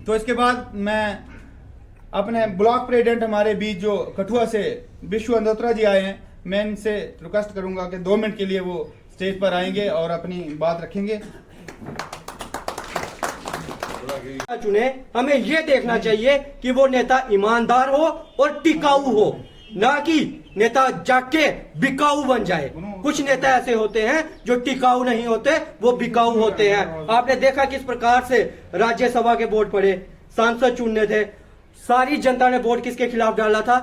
तो इसके बाद मैं अपने ब्लॉक प्रेसिडेंट हमारे बीच जो कठुआ से विश्व अंदोत्रा जी आए हैं, मैं इनसे रिक्वेस्ट करूंगा कि 2 मिनट के लिए वो स्टेज पर आएंगे और अपनी बात रखेंगे। चुने हमें ये देखना चाहिए कि वो नेता ईमानदार हो और टिकाऊ हो, ना कि नेता जाके बिकाऊ बन जाए। कुछ नेता ऐसे होते हैं जो टिकाऊ नहीं होते, वो बिकाऊ होते हैं। आपने देखा किस प्रकार से राज्यसभा के वोट पड़े, सांसद चुनने थे, सारी जनता ने वोट किसके खिलाफ डाला था?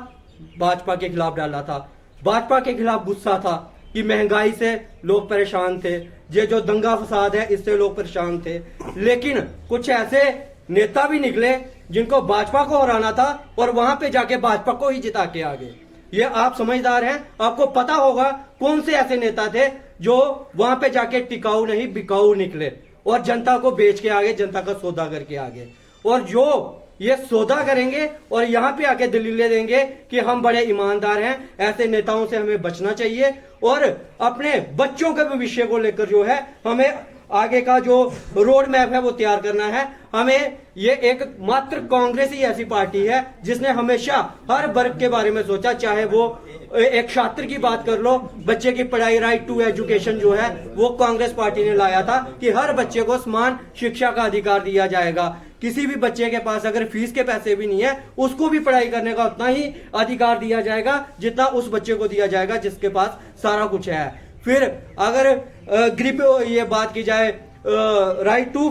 भाजपा के खिलाफ डाला था। भाजपा के खिलाफ गुस्सा था कि महंगाई से लोग परेशान थे, ये जो दंगा फसाद है इससे लोग परेशान थे। लेकिन कुछ ऐसे नेता भी निकले जिनको भाजपा को हराना था और वहां पे जाके भाजपा को ही जिता के आ गए। ये आप समझदार हैं, आपको पता होगा कौन से ऐसे नेता थे जो वहां पे जाके टिकाऊ नहीं बिकाऊ निकले और जनता को बेच के आगे, जनता का सौदा करके आगे। और जो ये सौदा करेंगे और यहाँ पे आके दलीलें देंगे कि हम बड़े ईमानदार हैं, ऐसे नेताओं से हमें बचना चाहिए। और अपने बच्चों के भविष्य को लेकर जो है हमें आगे का जो रोड मैप है वो तैयार करना है। हमें ये एक मात्र कांग्रेस ही ऐसी पार्टी है जिसने हमेशा हर वर्ग के बारे में सोचा, चाहे वो एक छात्र की बात कर लो, बच्चे की पढ़ाई, राइट टू एजुकेशन जो है वो कांग्रेस पार्टी ने लाया था कि हर बच्चे को समान शिक्षा का अधिकार दिया जाएगा। किसी भी बच्चे के पास अगर फीस के पैसे भी नहीं है, उसको भी पढ़ाई करने का उतना ही अधिकार दिया जाएगा जितना उस बच्चे को दिया जाएगा जिसके पास सारा कुछ है। फिर अगर गरीब ये बात की जाए, right to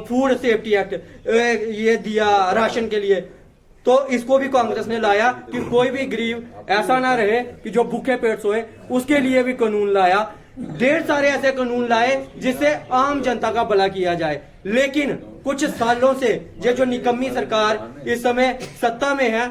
food safety act ये दिया राशन के लिए, तो इसको भी कांग्रेस ने लाया कि कोई भी गरीब ऐसा ना रहे कि जो भूखे पेट सोए, उसके लिए भी कानून लाया। ढेर सारे ऐसे कानून लाए जिससे आम जनता का भला किया जाए। लेकिन कुछ सालों से ये जो निकम्मी सरकार इस समय सत्ता में है,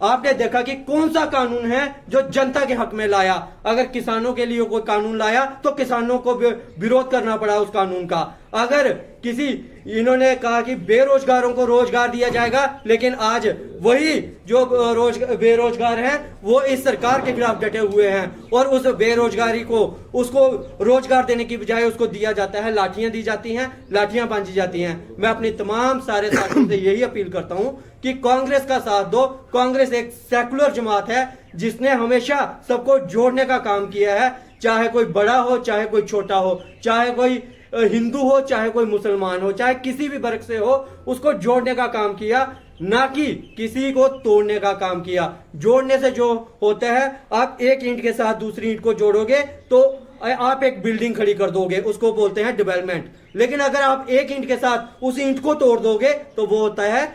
आपने देखा कि कौन सा कानून है जो जनता के हक में लाया। अगर किसानों के लिए कोई कानून लाया तो किसानों को विरोध करना पड़ा उस कानून का। अगर किसी इन्होंने कहा कि बेरोजगारों को रोजगार दिया जाएगा, लेकिन आज वही जो बेरोजगार हैं वो इस सरकार के खिलाफ डटे हुए हैं और उस बेरोजगारी को उसको रोजगार देने की बजाय उसको दिया जाता है, लाठियां दी जाती हैं, लाठियां बांधी जाती हैं। मैं अपनी तमाम सारे साथियों से यही अपील करता हूं कि कांग्रेस का साथ दो। कांग्रेस एक सेकुलर जमात है जिसने हमेशा सबको जोड़ने का काम किया है, चाहे कोई बड़ा हो, चाहे कोई छोटा हो, चाहे कोई हिंदू हो, चाहे कोई मुसलमान हो, चाहे किसी भी वर्ग से हो, उसको जोड़ने का काम किया, ना कि किसी को तोड़ने का काम किया। जोड़ने से जो होता है, आप एक ईंट के साथ दूसरी ईंट को जोड़ोगे तो आप एक बिल्डिंग खड़ी कर दोगे, उसको बोलते हैं डेवलपमेंट। लेकिन अगर आप एक ईंट के साथ उस ईंट को तोड़ दोगे तो वो होता है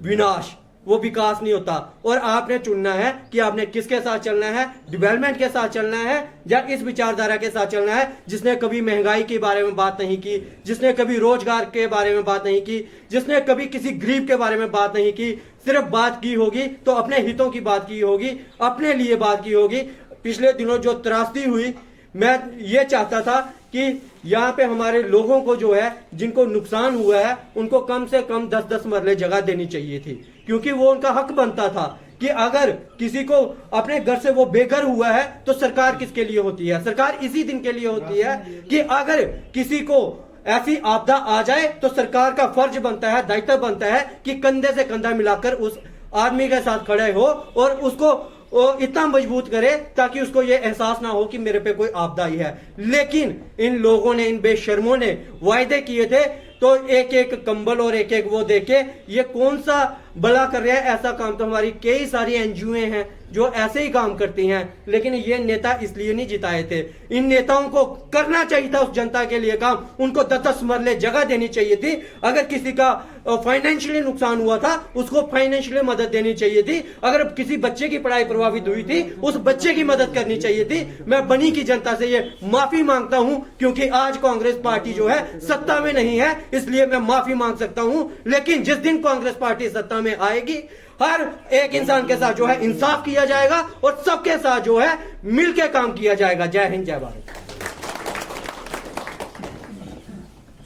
विनाश, वो विकास नहीं होता। और आपने चुनना है कि आपने किसके साथ चलना है, डेवलपमेंट के साथ चलना है या इस विचारधारा के साथ चलना है जिसने कभी महंगाई के बारे में बात नहीं की, जिसने कभी रोजगार के बारे में बात नहीं की, जिसने कभी किसी गरीब के बारे में बात नहीं की। सिर्फ बात की होगी तो अपने हितों की बात की होगी, अपने लिए बात की होगी। पिछले दिनों जो त्रासदी हुई, मैं ये चाहता था कि यहाँ पे हमारे लोगों को जो है जिनको नुकसान हुआ है उनको कम से कम 10-10 मरले जगह देनी चाहिए थी, क्योंकि वो उनका हक बनता था कि अगर किसी को अपने घर से वो बेघर हुआ है तो सरकार किसके लिए होती है? सरकार इसी दिन के लिए होती है कि अगर किसी को ऐसी आपदा आ जाए तो सरकार का फर्ज बनता है, दायित्व बनता है कि कंधे से कंधा मिलाकर उस आदमी के साथ खड़े हो और उसको इतना मजबूत करे ताकि उसको ये एहसास ना हो कि मेरे पे कोई आपदा आई है। लेकिन इन लोगों ने, इन बेशर्मों ने वायदे किए थे तो एक एक कंबल और एक एक वो देके ये कौन सा भला कर रहे हैं? ऐसा काम तो हमारी कई सारी एनजीओ हैं जो ऐसे ही काम करती हैं, लेकिन ये नेता इसलिए नहीं जिताए थे। इन नेताओं को करना चाहिए था उस जनता के लिए काम, उनको 10-10 मरले जगह देनी चाहिए थी। अगर किसी का फाइनेंशियली नुकसान हुआ था उसको फाइनेंशियली मदद देनी चाहिए थी। अगर किसी बच्चे की पढ़ाई प्रभावित हुई थी उस बच्चे की मदद करनी चाहिए थी। मैं बनी की जनता से ये माफी मांगता हूं क्योंकि आज कांग्रेस पार्टी जो है सत्ता में नहीं है, इसलिए मैं माफी मांग सकता हूं। लेकिन जिस दिन कांग्रेस पार्टी सत्ता में आएगी, हर एक इंसान के साथ जो है इंसाफ किया जाएगा और सबके साथ जो है मिलकर काम किया जाएगा। जय हिंद, जय भारत।